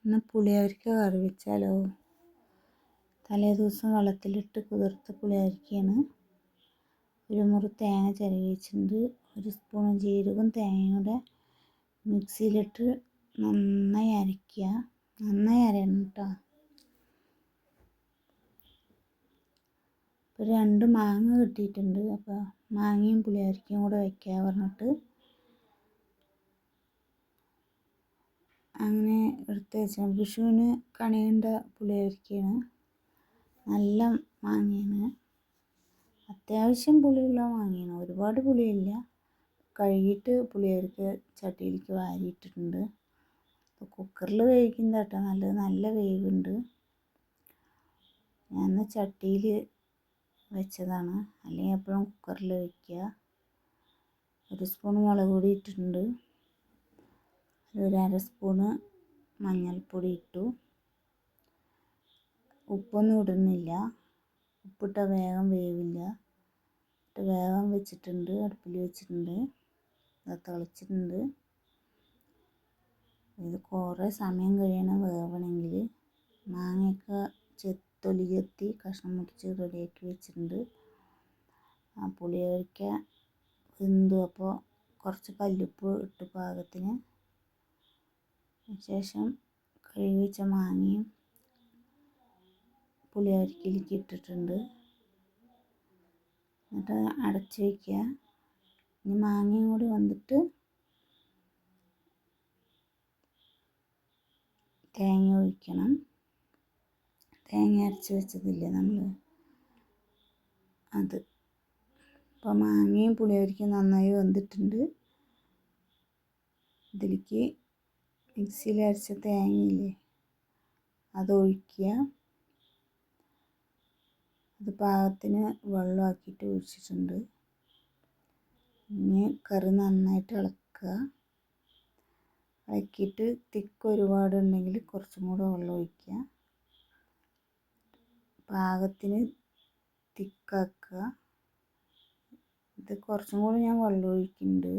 ഇന്ന് പുളിയവരിക്ക കറി വെച്ചാലോ. തലേ ദിവസം വെള്ളത്തിലിട്ട് കുതിർത്ത പുളിയവരിക്കയാണ്. ഒരു മുറി തേങ്ങ ചിരകി വെച്ചിട്ടുണ്ട്. ഒരു സ്പൂൺ ജീരകവും തേങ്ങയും കൂടെ മിക്സിയിലിട്ട് നന്നായി അരയ്ക്കുക. നന്നായി അരയണം കേട്ടോ. ഇപ്പോൾ 2 മാങ്ങ കിട്ടിയിട്ടുണ്ട്. അപ്പോൾ മാങ്ങയും പുളിയവരിക്കയും കൂടെ വയ്ക്കുക പറഞ്ഞിട്ട് അങ്ങനെ എടുത്ത് വെച്ചാൽ വിഷുവിന് കണിയേണ്ട പുളിയവരിക്കയാണ്. നല്ല മാങ്ങയാണ്, അത്യാവശ്യം പുളിയുള്ള മാങ്ങയാണ്, ഒരുപാട് പുളിയില്ല. കഴുകിയിട്ട് പുളിയവരിക്ക ചട്ടിയിലേക്ക് വാരിയിട്ടിട്ടുണ്ട്. അപ്പോൾ കുക്കറിൽ വേവിക്കുന്നത് കേട്ടോ നല്ലത്, നല്ല വേവുണ്ട്. ഞാൻ ചട്ടിയിൽ വെച്ചതാണ്, അല്ലെങ്കിൽ എപ്പോഴും കുക്കറിൽ വയ്ക്കുക. 1 സ്പൂൺ മുളക് പൊടി ഇട്ടിട്ടുണ്ട്. ഒരു 1/2 സ്പൂണ് മഞ്ഞൾപ്പൊടി ഇട്ടു. ഉപ്പൊന്നും ഇടുന്നില്ല, ഉപ്പിട്ടാൽ വേഗം വേവില്ല. വേഗം വെച്ചിട്ടുണ്ട്, അടുപ്പിൽ വെച്ചിട്ടുണ്ട്. അത് തിളച്ചിട്ടുണ്ട്. ഇത് കുറേ സമയം കഴിയണം വേവണമെങ്കിൽ. മാങ്ങയൊക്കെ തൊലി ചെത്തി കഷ്ണം മുറിച്ച് റെഡിയാക്കി വെച്ചിട്ടുണ്ട്. ആ പുളിയവരിക്ക വെന്തു. അപ്പോൾ കുറച്ച് കല്ലുപ്പ് ഇട്ട് പാകത്തിന്. ശേഷം കഴുകി വെച്ച മാങ്ങയും പുളിയവരിക്കയിലേക്ക് ഇട്ടിട്ടുണ്ട്. എന്നിട്ട് അടച്ച് വയ്ക്കുക. ഇനി മാങ്ങയും കൂടി വന്നിട്ട് തേങ്ങ ഒഴിക്കണം. തേങ്ങ അരച്ച് വെച്ചതില്ലേ നമ്മൾ, അത്. അപ്പോൾ മാങ്ങയും പുളിയവരിക്കയും നന്നായി വെന്തിട്ടുണ്ട്. ഇതിലേക്ക് മിക്സിയിൽ അരച്ച തേങ്ങയില്ലേ അതൊഴിക്കുക. അത് പാകത്തിന് വെള്ളമാക്കിയിട്ട് ഒഴിച്ചിട്ടുണ്ട്. ഇനി കറി നന്നായിട്ട് ഇളക്കുക. ഇളക്കിയിട്ട് തിക്ക് ഒരുപാടുണ്ടെങ്കിൽ കുറച്ചും കൂടെ വെള്ളം ഒഴിക്കുക. പാകത്തിന് തിക്കാക്കുക. ഇത് കുറച്ചും കൂടി ഞാൻ വെള്ളം ഒഴിക്കുന്നുണ്ട്.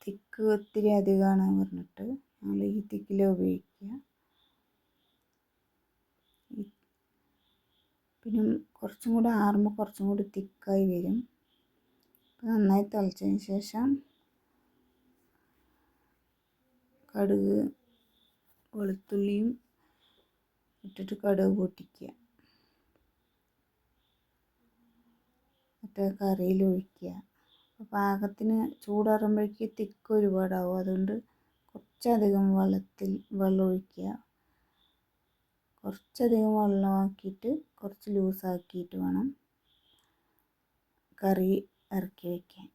തിക്ക് ഒത്തിരി അധികമാണ് പറഞ്ഞിട്ട് ഞങ്ങൾ ഈ തിക്കിലേ ഉപയോഗിക്കുക. പിന്നെ കുറച്ചും കൂടി ആറുമ്പോൾ കുറച്ചും കൂടി തിക്കായി വരും. നന്നായി തിളച്ചതിന് ശേഷം കടുക് വെളുത്തുള്ളിയും ഇട്ടിട്ട് കടുക് പൊട്ടിക്കുക. എന്നിട്ട് കറിയിൽ ഒഴിക്കുക. അപ്പോൾ പാകത്തിന് ചൂടാറുമ്പോഴേക്ക് തിക്ക് ഒരുപാടാവും. അതുകൊണ്ട് കുറച്ചധികം വെള്ളം ഒഴിക്കുക. കുറച്ചധികം വെള്ളമാക്കിയിട്ട് കുറച്ച് ലൂസാക്കിയിട്ട് വേണം കറി ഇറക്കി വയ്ക്കാൻ.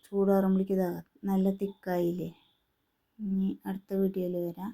ചൂടാറുമ്പോഴേക്ക് ഇതാ നല്ല തിക്കായില്ലേ. ഇനി അടുത്ത വീഡിയോയിൽ വരാം.